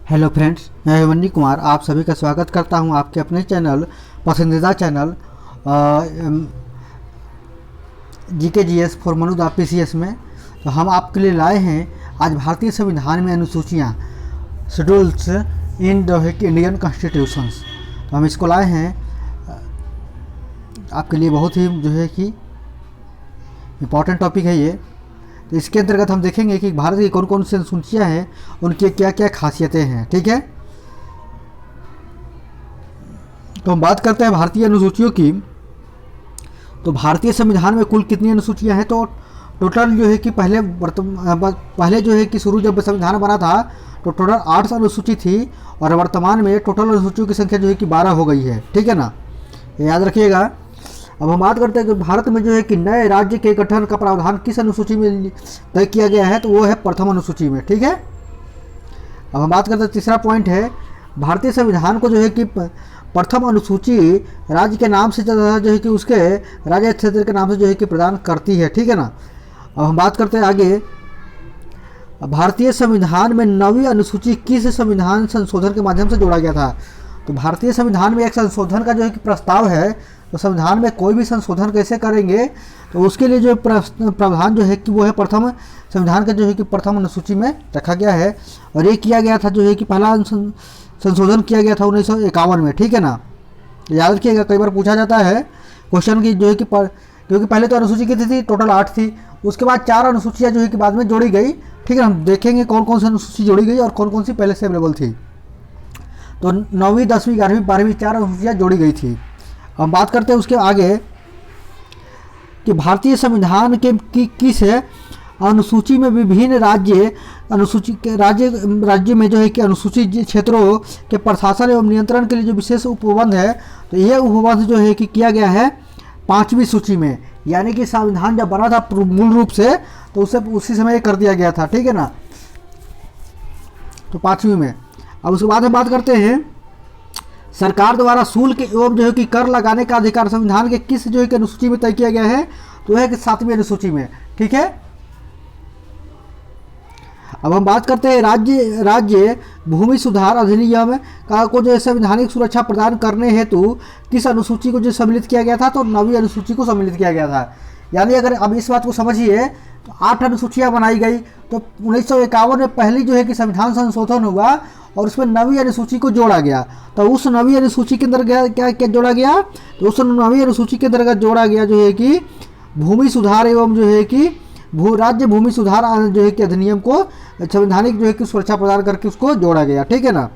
Hello friends, मैं हेमंत कुमार आप सभी का स्वागत करता हूं आपके अपने चैनल पसंदीदा चैनल जीके जीएस फॉर मनुदा पीसीएस में। तो हम आपके लिए लाए हैं आज भारतीय संविधान में अनुसूचियां schedules in the Indian constitutions. तो हम इसको लाए हैं आपके लिए, बहुत ही जो है कि इम्पॉर्टेंट टॉपिक है ये। तो इसके अंतर्गत हम देखेंगे कि भारत की कौन कौन सी अनुसूचियाँ हैं, उनकी क्या क्या खासियतें हैं। ठीक है, तो हम बात करते हैं भारतीय अनुसूचियों की। तो भारतीय संविधान में कुल कितनी अनुसूचियाँ हैं? तो टोटल जो है कि पहले जो है कि शुरू जब संविधान बना था तो टोटल 8 अनुसूची थी, और वर्तमान में टोटल अनुसूचियों की संख्या जो है कि 12 हो गई है। ठीक है ना, याद रखिएगा। अब हम बात करते हैं कि भारत में जो है कि नए राज्य के गठन का प्रावधान किस अनुसूची में तय किया गया है, तो वो है प्रथम अनुसूची में। ठीक है, अब हम बात करते हैं तीसरा पॉइंट है, भारतीय संविधान को जो है कि प्रथम अनुसूची राज्य के नाम से जो है कि उसके राज्य क्षेत्र के नाम से जो है कि प्रदान करती है। ठीक है ना, अब हम बात करते हैं आगे, भारतीय संविधान में 9वीं अनुसूची किस संविधान संशोधन के माध्यम से जोड़ा गया था? तो भारतीय संविधान में एक संशोधन का जो है कि प्रस्ताव है। तो संविधान में कोई भी संशोधन कैसे करेंगे, तो उसके लिए जो प्रावधान जो है कि वो है प्रथम संविधान का जो है कि प्रथम अनुसूची में रखा गया है। और ये किया गया था जो है कि पहला संशोधन किया गया था 1951 में। ठीक है ना, याद रखिएगा, कई बार पूछा जाता है क्वेश्चन की जो है कि क्योंकि पहले तो अनुसूची कितनी थी, टोटल 8 थी, उसके बाद 4 अनुसूचियाँ जो है कि बाद में जोड़ी गई। ठीक है, हम देखेंगे कौन कौन सी अनुसूची जोड़ी गई और कौन कौन सी पहले से अवेलेबल थी। तो 9वीं 10वीं 11वीं 12वीं 4 अनुसूचियाँ जोड़ी गई थी। हम बात करते हैं उसके आगे कि भारतीय संविधान के किस अनुसूची में विभिन्न राज्य में जो है कि अनुसूचित क्षेत्रों के प्रशासन एवं नियंत्रण के लिए जो विशेष उपबंध है, तो यह उपबंध जो है कि किया गया है 5वीं सूची में। यानी कि संविधान जब बना था मूल रूप से, तो उसे उसी समय कर दिया गया था। ठीक है ना, तो 5वीं में। अब उसके बाद हम बात करते हैं, सरकार द्वारा शुल्क एवं जो है कि कर लगाने का अधिकार संविधान के किस जो है कि अनुसूची में तय किया गया है? तो है कि 7वीं अनुसूची में। ठीक है, अब हम बात करते हैं राज्य भूमि सुधार अधिनियम का को जो संवैधानिक सुरक्षा प्रदान करने हेतु किस अनुसूची को जो सम्मिलित किया गया था? तो 9वीं अनुसूची को सम्मिलित किया गया था। यानी अगर अब इस बात को समझिए, तो 8 अनुसूचियाँ बनाई गई। तो 1951 में पहली जो है कि संविधान संशोधन हुआ और उसमें 9वीं अनुसूची को जोड़ा गया। तो उस 9वीं अनुसूची के अंदर क्या क्या जोड़ा गया? तो उस 9वीं अनुसूची के अंतर्गत जोड़ा गया जो है कि भूमि सुधार एवं जो है कि राज्य भूमि सुधार जो है कि अधिनियम को संवैधानिक जो है कि सुरक्षा प्रदान करके उसको जोड़ा गया। ठीक है ना,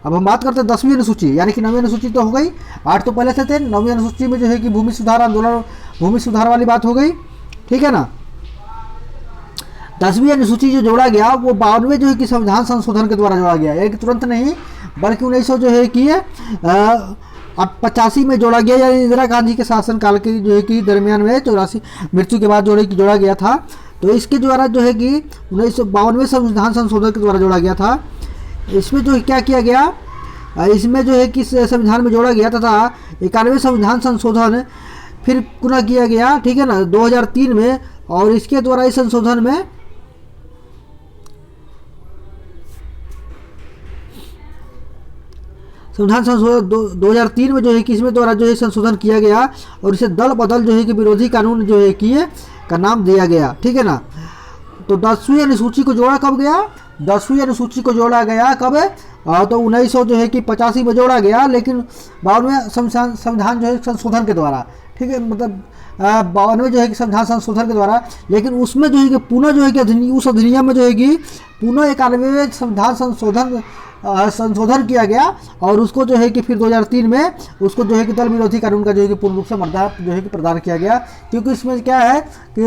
अब हम बात करते हैं 10वीं अनुसूची। यानी कि 9वीं अनुसूची तो हो गई, 8 तो पहले से थे। 9वीं अनुसूची में जो है कि भूमि सुधार आंदोलन, भूमि सुधार वाली बात हो गई। ठीक है ना, 10वीं अनुसूची जो जोड़ा गया वो 52वें जो है कि संविधान संशोधन के द्वारा जोड़ा गया। एक तुरंत नहीं, बल्कि 1900 जो है कि 85 में जोड़ा गया, यानी इंदिरा गांधी के शासनकाल के जो है कि दरमियान में 84 मृत्यु के बाद जोड़ा गया था। तो इसके द्वारा जो है कि 1952वें संविधान संशोधन के द्वारा जोड़ा गया था। इसमें जो क्या किया गया, इसमें जो है कि संविधान में जोड़ा गया तथा 91वें संविधान संशोधन फिर पुनः किया गया। ठीक है ना, 2003 में। और इसके द्वारा इस संशोधन में संविधान संशोधन 2003 में जो है कि इसमें द्वारा जो है संशोधन किया गया और इसे दल बदल जो है कि विरोधी कानून जो है कि का नाम दिया गया। ठीक है ना, तो 10वीं अनुसूची को जोड़ा कब गया? 10वीं अनुसूची को जोड़ा गया कब? तो 1900 जो है कि 85 में जोड़ा गया, लेकिन 52वें संविधान जो है संशोधन के द्वारा। ठीक है, मतलब 52वें जो है कि संविधान संशोधन के द्वारा। लेकिन उसमें जो है कि पुनः जो है कि उस अधिनियम में जो है कि पुनः 91वें संविधान संशोधन किया गया और उसको जो है कि फिर 2003 में उसको जो है कि दल विरोधी कानून का जो है कि पूर्ण रूप से मर्दा जो है कि प्रदान किया गया। क्योंकि इसमें क्या है कि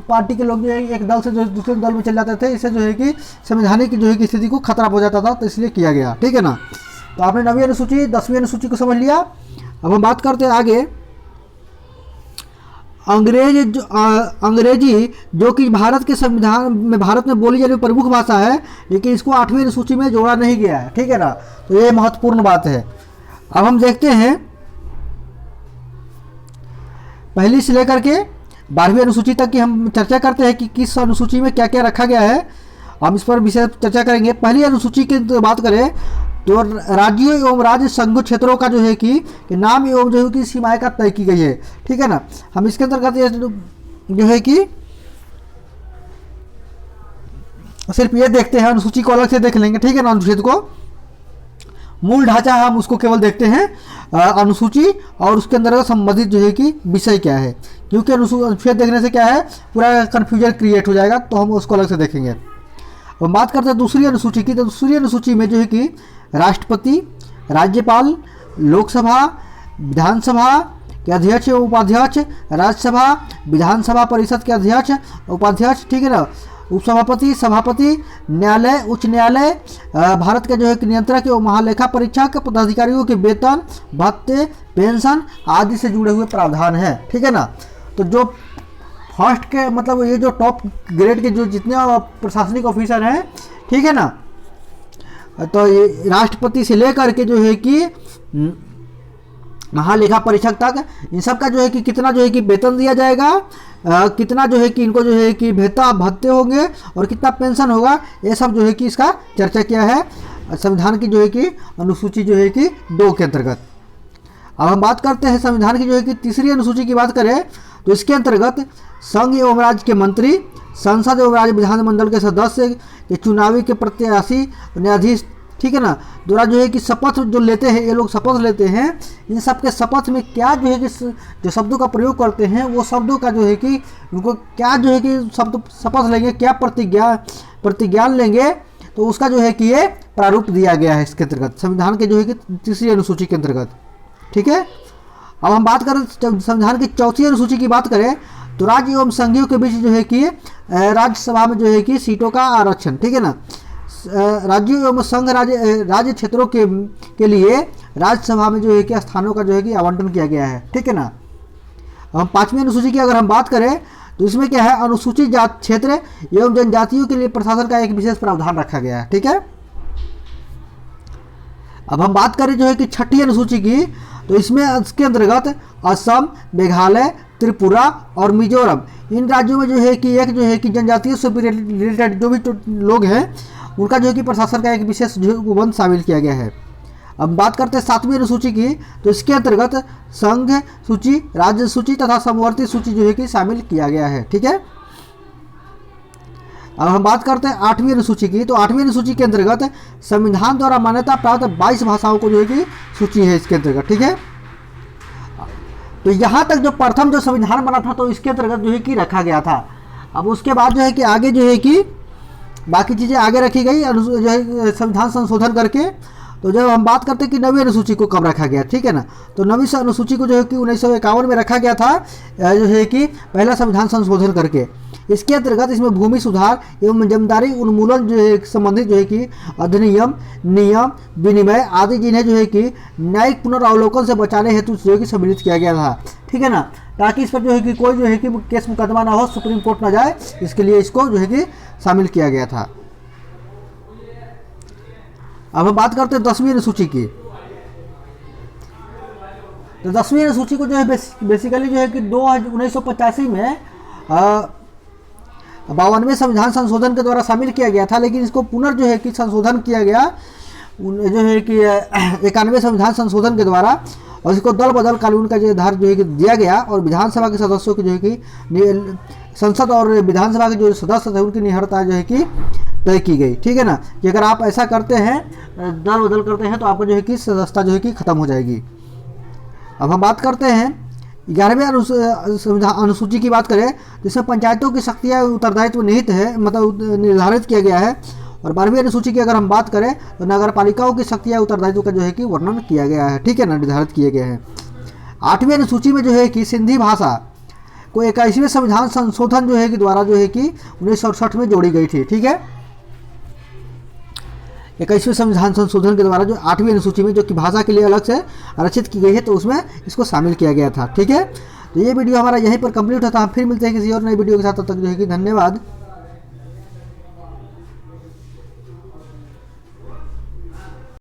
पार्टी के लोग जो है एक दल से जो दूसरे दल में चल जाते थे, इससे जो है कि संवैधानिक जो है कि स्थिति को खतरा हो जाता था, तो इसलिए किया गया। ठीक है ना, तो आपने 9वीं अनुसूची 10वीं अनुसूची को समझ लिया। अब हम बात करते हैं आगे, अंग्रेजी जो कि भारत के संविधान में भारत में बोली जाने प्रमुख भाषा है, लेकिन इसको 8वीं अनुसूची में जोड़ा नहीं गया है। ठीक है ना, तो ये महत्वपूर्ण बात है। अब हम देखते हैं पहली से लेकर के 12वीं अनुसूची तक की हम चर्चा करते हैं कि किस अनुसूची में क्या क्या रखा गया है। हम इस पर विषय चर्चा करेंगे। पहली अनुसूची की तो बात करें तो राज्यों एवं राज्य संघ क्षेत्रों का जो है कि नाम एवं जो है कि सीमाएं का तय की गई है, ठीक है ना। हम इसके अंतर्गत जो है कि सिर्फ ये देखते हैं, अनुसूची को अलग से देख लेंगे, ठीक है ना। अनुच्छेद को मूल ढांचा हम उसको केवल देखते हैं अनुसूची और उसके अंदर संबंधित जो है कि विषय क्या है, क्योंकि अनुच्छेद देखने से क्या है पूरा कन्फ्यूजन क्रिएट हो जाएगा, तो हम उसको अलग से देखेंगे। अब बात करते हैं दूसरी अनुसूची की, तो दूसरी अनुसूची में जो है कि राष्ट्रपति, राज्यपाल, लोकसभा, विधानसभा के अध्यक्ष एवं उपाध्यक्ष, राज्यसभा, विधानसभा परिषद के अध्यक्ष उपाध्यक्ष, ठीक है ना, उपसभापति, सभापति, न्यायालय, उच्च न्यायालय, भारत के जो है कि नियंत्रक एवं महालेखा परीक्षक, पदाधिकारियों के वेतन, भत्ते, पेंशन आदि से जुड़े हुए प्रावधान है, ठीक है ना। तो जो फर्स्ट के मतलब ये जो टॉप ग्रेड के जो जितने प्रशासनिक ऑफिसर हैं, ठीक है ना, तो ये राष्ट्रपति से लेकर के जो है कि महालेखा परीक्षक तक इन सब का जो है कि कितना जो है कि वेतन दिया जाएगा, कितना जो है कि इनको जो है कि भत्ते होंगे और कितना पेंशन होगा, ये सब जो है कि इसका चर्चा किया है संविधान की जो है कि अनुसूची जो है कि 2 के अंतर्गत। अब हम बात करते हैं संविधान की जो है कि तीसरी अनुसूची की बात करें तो इसके अंतर्गत संघ एवं राज्य के मंत्री, संसद एवं राज्य विधानमंडल के सदस्य के चुनावी के प्रत्याशी, न्यायाधीश, ठीक है ना, द्वारा जो है कि शपथ जो लेते हैं, ये लोग शपथ लेते हैं, इन सब के शपथ में क्या जो है कि जो शब्दों का प्रयोग करते हैं वो शब्दों का जो है कि उनको क्या जो है कि शब्द शपथ लेंगे, क्या प्रतिज्ञान लेंगे, तो उसका जो है कि ये प्रारूप दिया गया है इसके अंतर्गत संविधान के जो है कि तीसरी अनुसूची के अंतर्गत, ठीक है। अब हम बात करें संविधान की चौथी अनुसूची की बात करें तो राज्य एवं संघीयों के बीच जो है कि राज्यसभा में जो है कि सीटों का आरक्षण, ठीक है ना, राज्यों एवं संघ राज्य क्षेत्रों के लिए राज्यसभा में जो है कि स्थानों का जो है कि आवंटन किया गया है, ठीक है ना। हम 5वीं अनुसूची की अगर हम बात करें तो इसमें क्या है, अनुसूचित जाति क्षेत्र एवं जनजातियों के लिए प्रशासन का एक विशेष प्रावधान रखा गया है, ठीक है। अब हम बात करें जो है कि 6ठी अनुसूची की, तो इसमें इसके अंतर्गत असम, मेघालय, त्रिपुरा और मिजोरम, इन राज्यों में जो है कि एक जो है कि जनजातियों से रिलेटेड जो भी लोग हैं उनका जो है कि प्रशासन का एक विशेष उपबंध शामिल किया गया है। अब बात करते हैं 7वीं अनुसूची की, तो इसके अंतर्गत संघ सूची, राज्य सूची तथा समवर्ती सूची जो है कि शामिल किया गया है, ठीक है। अब हम बात करते हैं 8वीं अनुसूची की, तो 8वीं अनुसूची के अंतर्गत संविधान द्वारा मान्यता प्राप्त 22 भाषाओं को जो है कि सूची है इसके अंतर्गत, ठीक है। तो यहाँ तक जो प्रथम जो संविधान बना था तो इसके अंतर्गत जो है कि रखा गया था। अब उसके बाद जो है कि आगे जो है कि बाकी चीज़ें आगे रखी गई जो है संविधान संशोधन करके। तो जब हम बात करते हैं कि 9वीं अनुसूची को कब रखा गया, ठीक है ना, तो 9वीं अनुसूची को जो है कि 1951 में रखा गया था, जो है कि पहला संविधान संशोधन करके। इसके अंतर्गत इसमें भूमि सुधार एवं जमींदारी उन्मूलन जो है संबंधित जो है कि अधिनियम, नियम, विनिमय आदि जिन्हें जो है कि न्यायिक पुनरावलोकन से बचाने हेतु जो है कि सम्मिलित किया गया था, ठीक है ना, ताकि इस पर जो है कि कोई जो है कि केस मुकदमा ना हो, सुप्रीम कोर्ट ना जाए, इसके लिए इसको जो है कि शामिल किया गया था। अब हम बात करते हैं 10वीं अनुसूची की। तो 10वीं अनुसूची को जो है बेसिकली जो है कि 1985 में 52वें संविधान संशोधन के द्वारा शामिल किया गया था, लेकिन इसको पुनर् जो है कि संशोधन किया गया जो है कि 91वें संविधान संशोधन के द्वारा, और इसको दल बदल कानून का जो आधार जो है कि दिया गया, और विधानसभा के सदस्यों की जो है कि संसद और विधानसभा के जो सदस्य थे उनकी निहरता जो है कि तय की गई, ठीक है ना, कि अगर आप ऐसा करते हैं, दल बदल करते हैं, तो आपको जो है कि सदस्यता जो है कि खत्म हो जाएगी। अब हम बात करते हैं 11वें अनुसूची की बात करें, जिसमें पंचायतों की शक्तियाँ उत्तरदायित्व निहित है, मतलब निर्धारित किया गया है। और 12वीं अनुसूची की अगर हम बात करें तो नगर पालिकाओं की शक्तियाँ उत्तरदायित्व का जो है कि वर्णन किया गया है, ठीक है ना, निर्धारित किए गए हैं। 8वीं अनुसूची में जो है कि सिंधी भाषा को 21वें संविधान संशोधन जो है कि द्वारा जो है कि 1968 में जोड़ी गई थी, ठीक है। 21वें संविधान संशोधन के द्वारा जो 8वीं अनुसूची में जो कि भाषा के लिए अलग से आरक्षित की गई है, तो उसमें इसको शामिल किया गया था, ठीक है। तो ये वीडियो हमारा यहीं पर कंप्लीट होता है। हम फिर मिलते हैं किसी और नई वीडियो के साथ, तब तक जो है कि धन्यवाद।